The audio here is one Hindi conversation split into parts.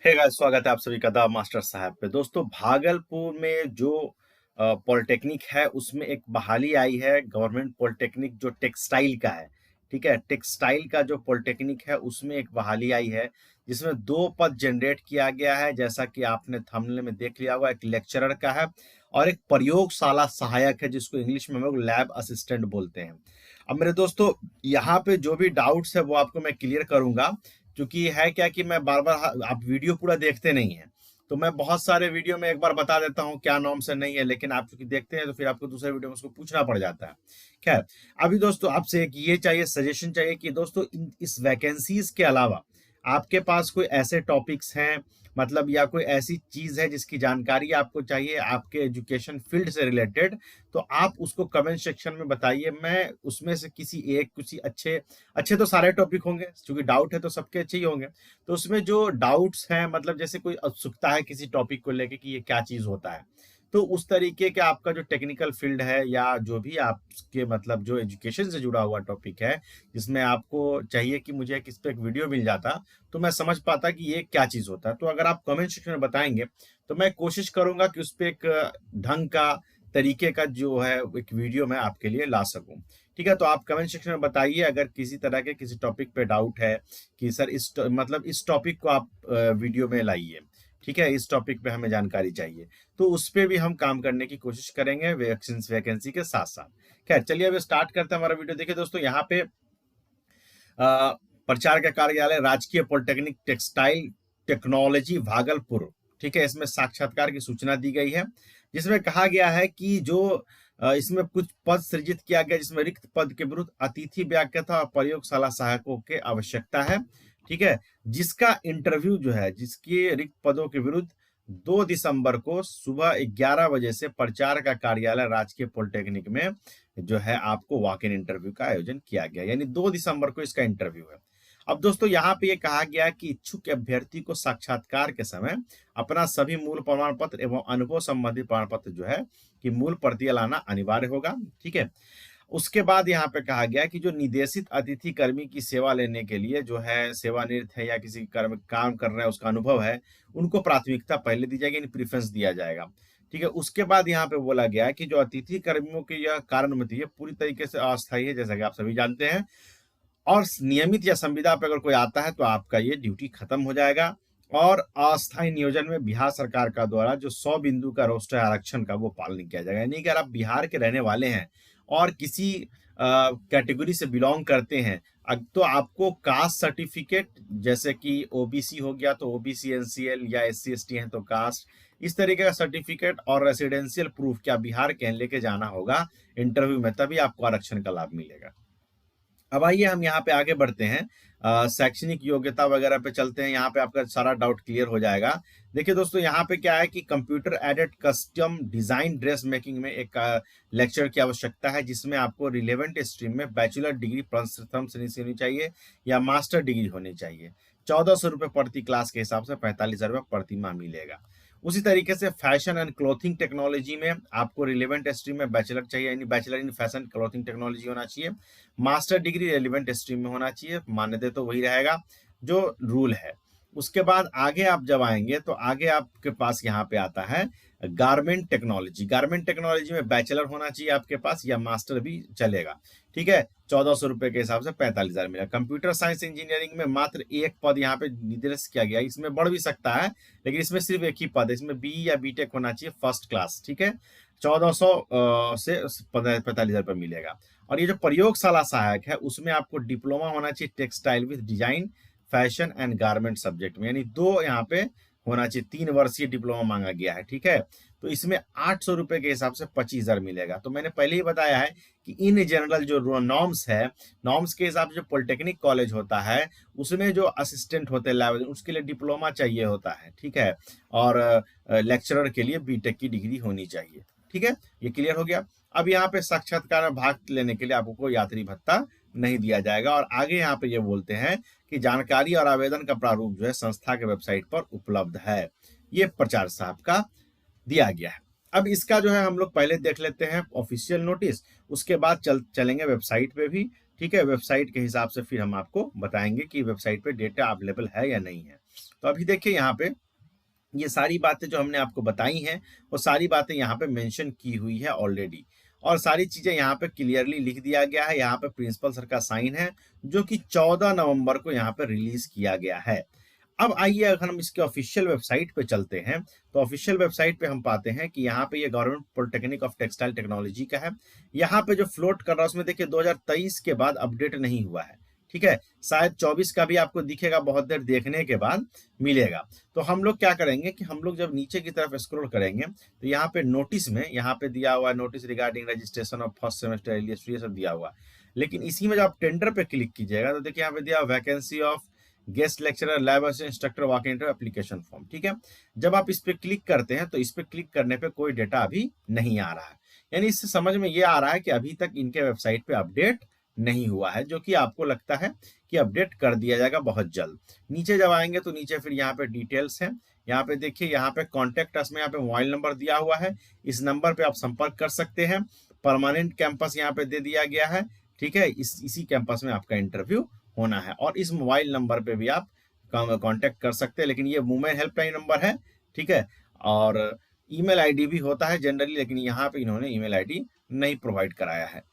हे गाइस, स्वागत है आप सभी का द मास्टर साहब पे। दोस्तों, भागलपुर में जो पॉलिटेक्निक है उसमें एक बहाली आई है, गवर्नमेंट पॉलिटेक्निक जो टेक्सटाइल का है। ठीक है, टेक्सटाइल का जो पॉलिटेक्निक है उसमें एक बहाली आई है जिसमें दो पद जनरेट किया गया है, जैसा कि आपने थंबनेल में देख लिया होगा। एक लेक्चरर का है और एक प्रयोगशाला सहायक है, जिसको इंग्लिश में हम लोग लैब असिस्टेंट बोलते हैं। अब मेरे दोस्तों, यहाँ पे जो भी डाउट्स है वो आपको मैं क्लियर करूंगा, क्योंकि है क्या कि मैं बार बार, आप वीडियो पूरा देखते नहीं हैं, तो मैं बहुत सारे वीडियो में एक बार बता देता हूँ क्या नॉर्म से नहीं है, लेकिन आप चूंकि देखते हैं तो फिर आपको दूसरे वीडियो में उसको पूछना पड़ जाता है। खैर, अभी दोस्तों आपसे एक ये चाहिए, सजेशन चाहिए कि दोस्तों इस वैकेंसीज के अलावा आपके पास कोई ऐसे टॉपिक्स हैं, मतलब या कोई ऐसी चीज है जिसकी जानकारी आपको चाहिए आपके एजुकेशन फील्ड से रिलेटेड, तो आप उसको कमेंट सेक्शन में बताइए। मैं उसमें से किसी अच्छे अच्छे तो सारे टॉपिक होंगे, क्योंकि डाउट है तो सबके अच्छे ही होंगे। तो उसमें जो डाउट्स हैं, मतलब जैसे कोई उत्सुकता है किसी टॉपिक को लेके कि ये क्या चीज होता है, तो उस तरीके के आपका जो टेक्निकल फील्ड है या जो भी आपके मतलब जो एजुकेशन से जुड़ा हुआ टॉपिक है, जिसमें आपको चाहिए कि मुझे किस पे एक वीडियो मिल जाता, तो मैं समझ पाता कि ये क्या चीज होता है। तो अगर आप कमेंट सेक्शन में बताएंगे तो मैं कोशिश करूंगा कि उस पर एक ढंग का, तरीके का जो है एक वीडियो मैं आपके लिए ला सकूं। ठीक है, तो आप कमेंट सेक्शन में बताइए अगर किसी तरह के किसी टॉपिक पे डाउट है कि सर इस टॉपिक को आप वीडियो में लाइए। ठीक है, इस टॉपिक पे हमें जानकारी चाहिए, तो उस पे भी हम काम करने की कोशिश करेंगे वैकेंसी के साथ साथ। खैर, चलिए अब स्टार्ट करते हैं हमारा वीडियो। देखिए दोस्तों, यहाँ पे प्रचार का कार्यालय राजकीय पॉलिटेक्निक टेक्सटाइल टेक्नोलॉजी भागलपुर। ठीक है, इसमें साक्षात्कार की सूचना दी गई है, जिसमें कहा गया है कि जो इसमें कुछ पद सृजित किया गया, जिसमें रिक्त पद के विरुद्ध अतिथि व्याख्याता और प्रयोगशाला सहायकों की आवश्यकता है। ठीक है, जिसका इंटरव्यू जो है, जिसके रिक्त पदों के विरुद्ध 2 दिसंबर को सुबह 11 बजे से प्रचार का कार्यालय राजकीय पॉलिटेक्निक में जो है आपको वॉक इन इंटरव्यू का आयोजन किया गया, यानी 2 दिसंबर को इसका इंटरव्यू है। अब दोस्तों, यहाँ पे ये कहा गया कि इच्छुक अभ्यर्थी को साक्षात्कार के समय अपना सभी मूल प्रमाण पत्र एवं अनुभव संबंधी प्रमाण पत्र जो है कि मूल प्रतियां लाना अनिवार्य होगा। ठीक है, उसके बाद यहाँ पे कहा गया कि जो निदेशित अतिथि कर्मी की सेवा लेने के लिए जो है सेवानिवृत्त है या किसी कर्म काम कर रहा है, उसका अनुभव है, उनको प्राथमिकता पहले दी जाएगी, यानी प्रीफरेंस दिया जाएगा। ठीक है, उसके बाद यहाँ पे बोला गया कि जो अतिथि कर्मियों की यह कार्यानुमति है पूरी तरीके से अस्थायी है, जैसा कि आप सभी जानते हैं, और नियमित या संविदा पे अगर कोई आता है तो आपका ये ड्यूटी खत्म हो जाएगा। और अस्थायी नियोजन में बिहार सरकार का द्वारा जो 100 बिंदु का रोस्टर आरक्षण का वो पालन किया जाएगा, यानी कि अगर आप बिहार के रहने वाले हैं और किसी कैटेगरी से बिलोंग करते हैं, तो आपको कास्ट सर्टिफिकेट, जैसे कि ओबीसी हो गया तो ओबीसी एनसीएल, या एससी एसटी हैं तो कास्ट, इस तरीके का सर्टिफिकेट और रेसिडेंशियल प्रूफ क्या बिहार के लेके जाना होगा इंटरव्यू में, तभी आपको आरक्षण का लाभ मिलेगा। अब आइए हम यहाँ पे आगे बढ़ते हैं, शैक्षणिक योग्यता वगैरह पे चलते हैं। यहाँ पे आपका सारा डाउट क्लियर हो जाएगा। देखिए दोस्तों, यहाँ पे क्या है कि computer aided custom design dress making में एक लेक्चर की आवश्यकता है, जिसमें आपको रिलेवेंट स्ट्रीम में बैचलर डिग्री प्रथम श्रेणी से होनी चाहिए या मास्टर डिग्री होनी चाहिए। 1400 रुपये प्रति क्लास के हिसाब से 45,000 रुपये प्रति माह मिलेगा। उसी तरीके से फैशन एंड क्लोथिंग टेक्नोलॉजी में आपको रिलेवेंट स्ट्रीम में बैचलर चाहिए, यानी bachelor in fashion clothing technology होना चाहिए। मास्टर डिग्री रेलिवेंट स्ट्रीम में होना चाहिए, मान्यता तो वही रहेगा जो रूल है। उसके बाद आगे आप जब आएंगे तो आगे आपके पास यहाँ पे आता है गारमेंट टेक्नोलॉजी। गारमेंट टेक्नोलॉजी में बैचलर होना चाहिए आपके पास, या मास्टर भी चलेगा। ठीक है, 1400 रुपये के हिसाब से 45,000 मिलेगा। कंप्यूटर साइंस इंजीनियरिंग में मात्र एक पद यहाँ पे निर्देशित किया गया, इसमें बढ़ भी सकता है, लेकिन इसमें सिर्फ एक ही पद है, इसमें बी या बीटेक होना चाहिए फर्स्ट क्लास। ठीक है, 1400 से 45,000 रुपये मिलेगा। और ये जो प्रयोगशाला सहायक है उसमें आपको डिप्लोमा होना चाहिए textile with design fashion and garment subject में, यानी 2 यहाँ पे होना चाहिए, 3 वर्षीय डिप्लोमा मांगा गया है। ठीक है, तो इसमें 800 रुपये के हिसाब से 25,000 मिलेगा। तो मैंने पहले ही बताया है कि इन जनरल जो नॉर्म्स है, नॉर्म्स के हिसाब से जो पॉलिटेक्निक कॉलेज होता है उसमें जो असिस्टेंट होते हैं लैब, उसके लिए डिप्लोमा चाहिए होता है। ठीक है, और लेक्चरर के लिए बीटेक की डिग्री होनी चाहिए। ठीक है, ये क्लियर हो गया। अब यहाँ पे साक्षात्कार में भाग लेने के लिए आपको कोई यात्री भत्ता नहीं दिया जाएगा। और आगे यहाँ पे ये बोलते हैं कि जानकारी और आवेदन का प्रारूप जो है संस्था के वेबसाइट पर उपलब्ध है। ये प्रचार साहब का दिया गया है। अब इसका जो है हम लोग पहले देख लेते हैं ऑफिशियल नोटिस, उसके बाद चलेंगे वेबसाइट पे भी। ठीक है, वेबसाइट के हिसाब से फिर हम आपको बताएंगे कि वेबसाइट पे डेटा अवेलेबल है या नहीं है। तो अभी देखिए यहाँ पे ये सारी बातें जो हमने आपको बताई हैं वो सारी बातें यहाँ पे मेंशन की हुई है ऑलरेडी, और सारी चीजें यहाँ पे क्लियरली लिख दिया गया है। यहाँ पे प्रिंसिपल सर का साइन है जो कि 14 नवंबर को यहाँ पे रिलीज किया गया है। अब आइए अगर हम इसके ऑफिशियल वेबसाइट पे चलते हैं तो ऑफिशियल वेबसाइट पे हम पाते हैं कि यहाँ पे ये government polytechnic of textile technology का है। यहाँ पे जो फ्लोट कर रहा है उसमें देखिए 2023 के बाद अपडेट नहीं हुआ है, ठीक है। शायद 24 का भी आपको दिखेगा, बहुत देर देखने के बाद मिलेगा। तो हम लोग क्या करेंगे कि हम लोग जब नीचे की तरफ स्क्रॉल करेंगे तो यहाँ पे नोटिस में यहाँ पे दिया हुआ है notice regarding registration of first semester alias, ये सब दिया हुआ। लेकिन इसी में जब आप टेंडर पे क्लिक कीजिएगा तो देखिए यहाँ पे दिया vacancy of guest lecturer lab instructor walk in application form, ठीक है। जब आप इस पे क्लिक करते हैं तो इस पे क्लिक करने पे कोई डेटा अभी नहीं आ रहा है, यानी इससे समझ में ये आ रहा है कि अभी तक इनके वेबसाइट पे अपडेट नहीं हुआ है, जो कि आपको लगता है कि अपडेट कर दिया जाएगा बहुत जल्द। नीचे जब आएंगे तो नीचे फिर यहाँ पे डिटेल्स है। यहाँ पे देखिए यहाँ पे कॉन्टेक्ट अस में यहाँ पे मोबाइल नंबर दिया हुआ है, इस नंबर पे आप संपर्क कर सकते हैं। परमानेंट कैंपस यहाँ पे दे दिया गया है, ठीक है। इसी कैंपस में आपका इंटरव्यू होना है और इस मोबाइल नंबर पे भी आप कांटेक्ट कर सकते हैं। लेकिन ये वुमेन हेल्पलाइन नंबर है, ठीक है। और ईमेल आईडी भी होता है जनरली, लेकिन यहाँ पे इन्होंने ईमेल आईडी नहीं प्रोवाइड कराया है,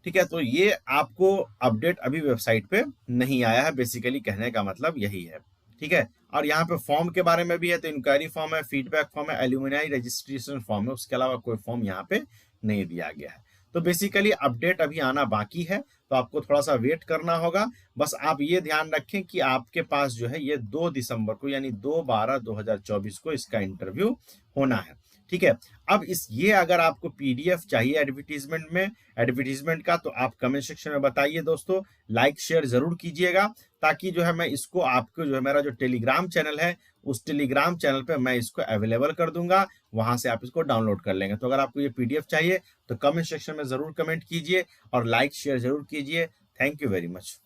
ठीक है। तो ये आपको अपडेट अभी वेबसाइट पे नहीं आया है, बेसिकली कहने का मतलब यही है, ठीक है। और यहाँ पे फॉर्म के बारे में भी है, तो इंक्वायरी फॉर्म है, फीडबैक फॉर्म है, एल्यूमिनाई रजिस्ट्रेशन फॉर्म है, उसके अलावा कोई फॉर्म यहाँ पे नहीं दिया गया है। तो बेसिकली अपडेट अभी आना बाकी है, तो आपको थोड़ा सा वेट करना होगा। बस आप ये ध्यान रखें कि आपके पास जो है ये 2 दिसंबर को यानी 2/12/2024 को इसका इंटरव्यू होना है, ठीक है। अब ये अगर आपको पीडीएफ चाहिए एडवर्टीजमेंट का, तो आप कमेंट सेक्शन में बताइए दोस्तों, लाइक शेयर जरूर कीजिएगा, ताकि जो है मैं इसको आपको जो है मेरा जो टेलीग्राम चैनल है उस टेलीग्राम चैनल पे मैं इसको अवेलेबल कर दूंगा, वहां से आप इसको डाउनलोड कर लेंगे। तो अगर आपको ये पीडीएफ चाहिए तो कमेंट सेक्शन में जरूर कमेंट कीजिए और लाइक शेयर जरूर कीजिए। Thank you very much.